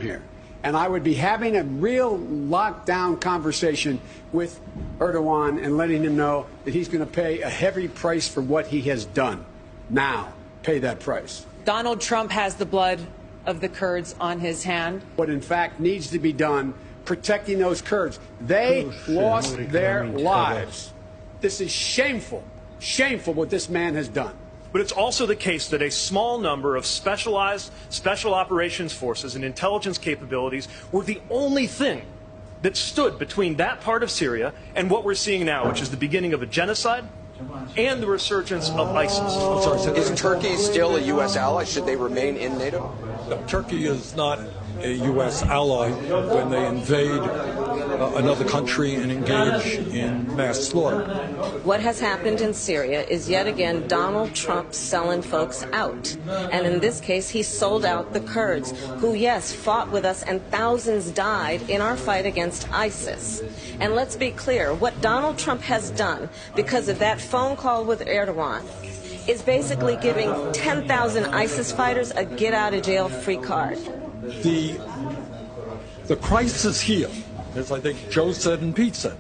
here. And I would be having a real lockdown conversation with Erdogan and letting him know that he's going to pay a heavy price for what he has done. Now, pay that price. Donald Trump has the blood of the Kurds on his hand. What in fact needs to be done, protecting those Kurds. They lost their lives. This is shameful, shameful what this man has done. But it's also the case that a small number of specialized special operations forces and intelligence capabilities were the only thing that stood between that part of Syria and what we're seeing now, which is the beginning of a genocide and the resurgence of ISIS. Is Turkey still a U.S. ally? Should they remain in NATO? No, Turkey is not a U.S. ally when they invade another country and engage in mass slaughter. What has happened in Syria is yet again Donald Trump selling folks out. And in this case, he sold out the Kurds, who, yes, fought with us and thousands died in our fight against ISIS. And let's be clear, what Donald Trump has done because of that phone call with Erdogan is basically giving 10,000 ISIS fighters a get-out-of-jail-free card. The crisis here, as I think Joe said and Pete said,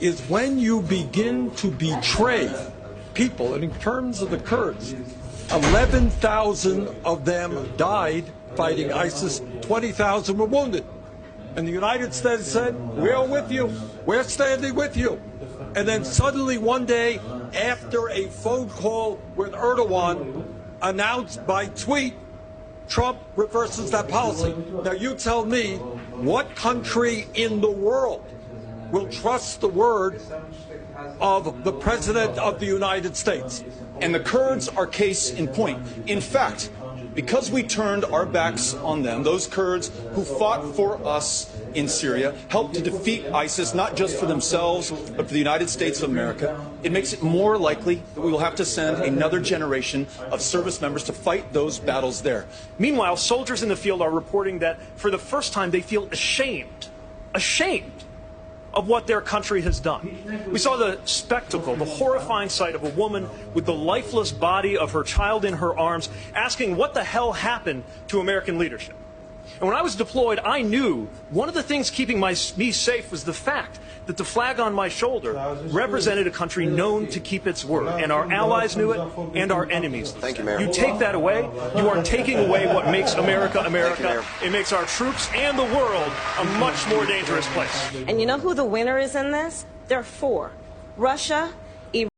is when you begin to betray people, and in terms of the Kurds, 11,000 of them died fighting ISIS, 20,000 were wounded. And the United States said, we're with you, we're standing with you. And then suddenly one day, after a phone call with Erdogan, announced by tweet, Trump reverses that policy. Now you tell me, what country in the world will trust the word of the President of the United States? And the Kurds are case in point. In fact, because we turned our backs on them, those Kurds who fought for us in Syria helped to defeat ISIS, not just for themselves, but for the United States of America. It makes it more likely that we will have to send another generation of service members to fight those battles there. Meanwhile, soldiers in the field are reporting that for the first time they feel ashamed of what their country has done. We saw the spectacle, the horrifying sight of a woman with the lifeless body of her child in her arms asking what the hell happened to American leadership. And when I was deployed, I knew one of the things keeping me safe was the fact that the flag on my shoulder represented a country known to keep its word. And our allies knew it, and our enemies. Thank you, Mayor. You take that away, you are taking away what makes America America. It makes our troops and the world a much more dangerous place. And you know who the winner is in this? There are four: Russia,